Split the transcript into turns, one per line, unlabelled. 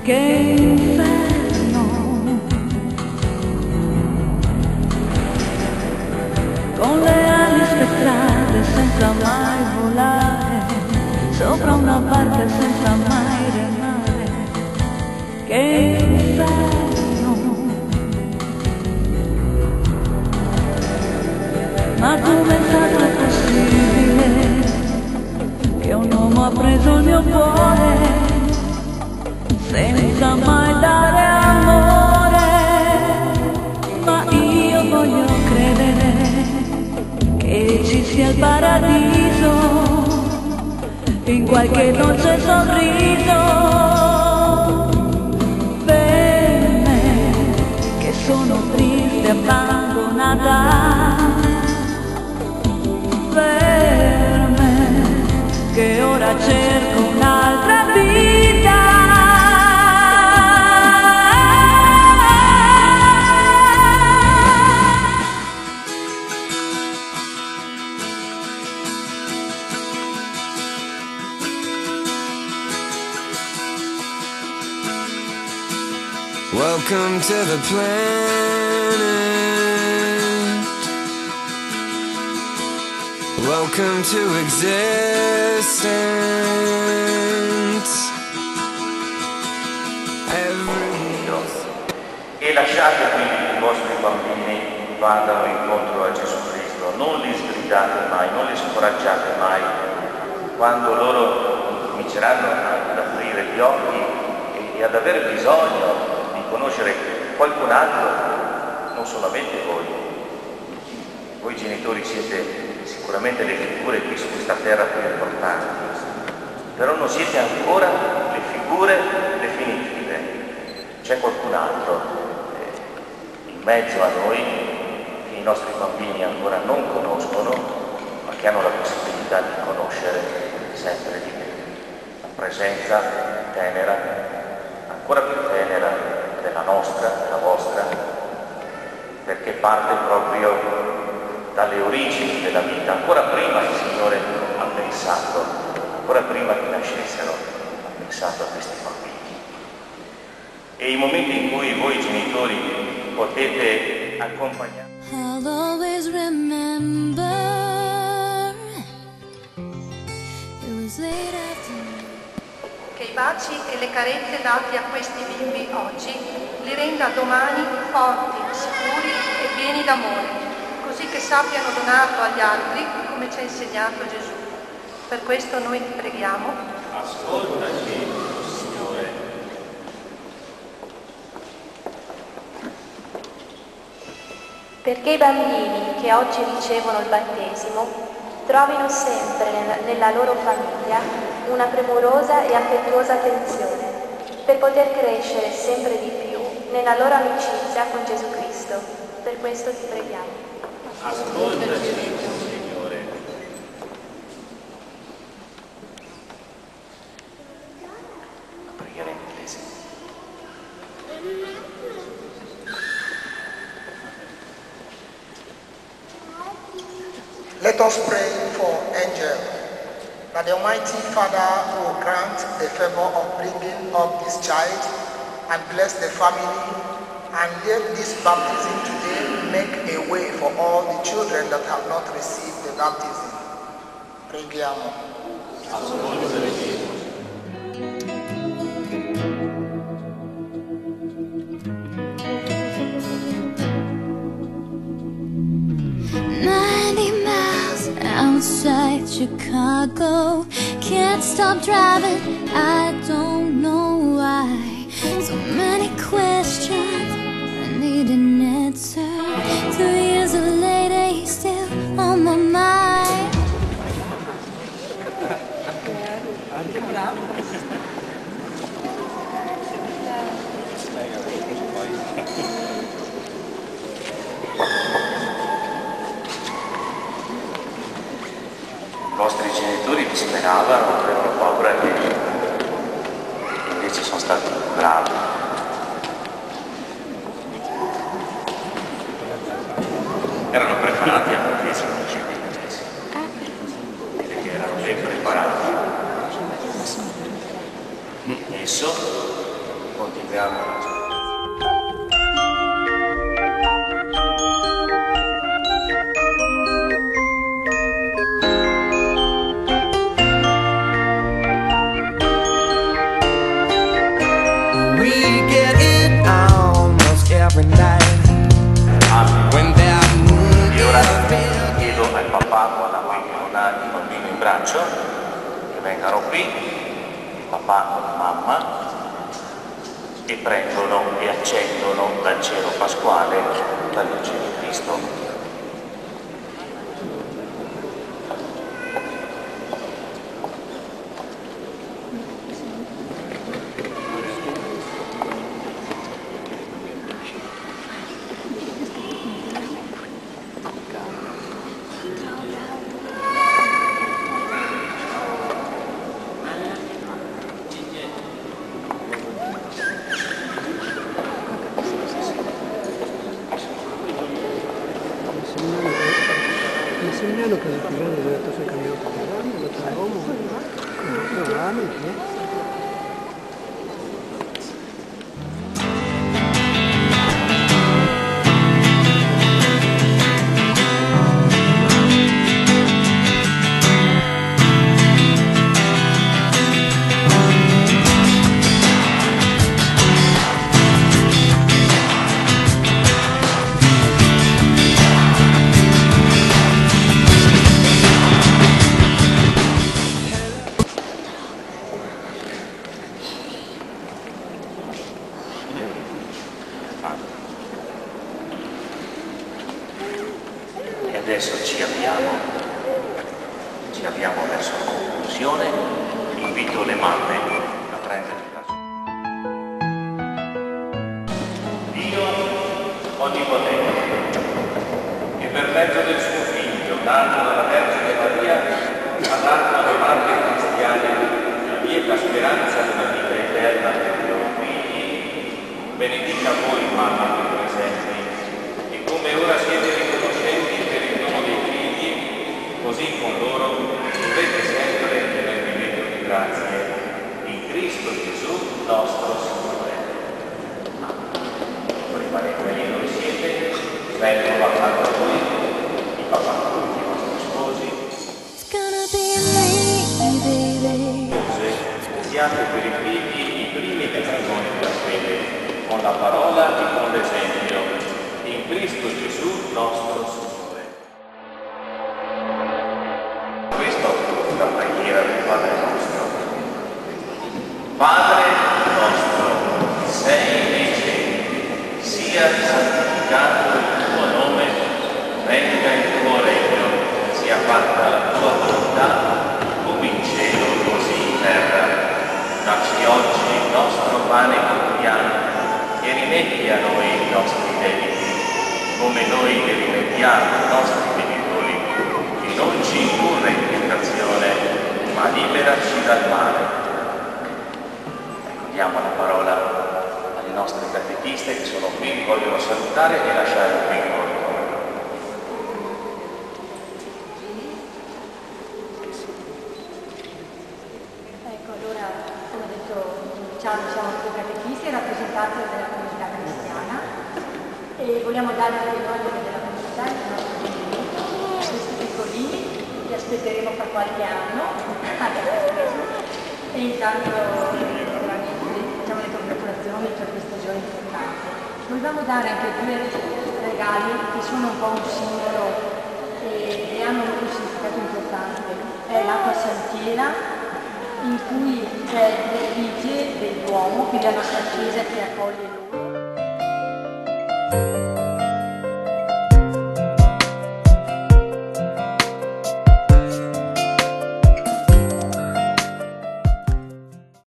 che inferno, con le ali spettrate senza mai volare, sopra una barca senza mai remare, che inferno. Ma come è stato possibile che un uomo ha preso il mio cuore senza mai dare amore? Ma io voglio credere che ci sia il paradiso in qualche dolce sorriso per me che sono triste e abbandonata, per me che ora cerco un'altra vita.
Welcome to the planet. Welcome to existence.
E lasciate quindi che i vostri bambini vadano incontro a Gesù Cristo, non li sgridate mai, non li scoraggiate mai. Quando loro cominceranno ad aprire gli occhi e ad avere bisogno di conoscere qualcun altro, non solamente voi genitori siete sicuramente le figure qui su questa terra più importanti, però non siete ancora le figure definitive. C'è qualcun altro in mezzo a noi che i nostri bambini ancora non conoscono, ma che hanno la possibilità di conoscere sempre di più. La presenza tenera, ancora più tenera della nostra, della vostra, perché parte proprio dalle origini della vita. Ancora prima il Signore ha pensato, ancora prima che nascessero, ha pensato a questi bambini. E i momenti in cui voi genitori potete accompagnare.
I'll always remember it was late afternoon.
Che i baci e le carezze dati a questi bimbi oggi li renda domani forti, sicuri e pieni d'amore, così che sappiano donato agli altri come ci ha insegnato Gesù. Per questo noi ti preghiamo.
Ascoltaci, Signore.
Perché i bambini che oggi ricevono il battesimo trovino sempre nella loro famiglia una premurosa e affettuosa attenzione, per poter crescere sempre di più nella loro amicizia con Gesù Cristo. Per questo ti preghiamo.
Ascoltaci, Signore. La preghiera in inglese.
Let us pray for Angel, that the Almighty Father will grant the favor of bringing up this child and bless the family, and let this baptism today make a way for all the children that have not received the baptism. Preghiamo.
Outside Chicago, can't stop driving, I don't know why. So many questions, I need an answer. 2 years later, he's still on my mind.
I vostri genitori vi speravano, avevano paura che invece sono stati bravi. Erano preparati al battesimo di Gesù. Direi che erano ben preparati. Esso continuiamo la
every night when that moon
e ora chiedo al papà o alla mamma che non ha il bambino in braccio che vengano qui, il papà o la mamma, e prendono e accendono dal cielo pasquale la luce di Cristo.
Massimiliano che più grande deve essere cambiato per l'anno, lo troviamo veramente.
E adesso ci avviamo verso la conclusione. Invito le mamme a prendere la sua. Dio Onnipotente, che per mezzo del suo Figlio, nato dalla Vergine Maria, ha dato alle madri cristiane la lieta speranza della vita eterna dei loro figli, benedica voi, mamme presenti, e come ora siete riconoscenti per il dono dei figli, così con loro dovete sempre nel rimedio di grazie in Cristo Gesù nostro Signore. Rimanete lì dove siete, vengono accanto a voi i papà con i vostri sposi. Siate per i figli i primi testimoni della fede, con la parola e con l'esempio, in Cristo Gesù nostro Signore. Questa è la preghiera del Padre nostro. Padre nostro, sei nei cieli, sia santificato il tuo nome, venga il tuo regno, sia fatta la tua volontà, come in cielo così in terra. Dacci oggi il nostro pane quotidiano e rimetti a noi i nostri debiti, come noi li rimettiamo ai nostri debitori, e non ci indurre in tentazione, ma liberaci dal male. Ecco, diamo la parola alle nostre catechiste che sono qui, vi vogliono salutare e lasciare qui con noi.
Ciao, siamo tutti catechisti e rappresentanti della comunità cristiana e vogliamo dare anche noi della comunità il nostro benvenuto a questi piccolini che aspetteremo fra qualche anno anche a questo mese e intanto facciamo le congratulazioni per questo giorno importante. Volevamo dare anche due regali che sono un po' un simbolo e hanno un significato importante. È l'acqua santiera in cui c'è l'effigie dell'uomo, quindi la nostra chiesa che accoglie lui.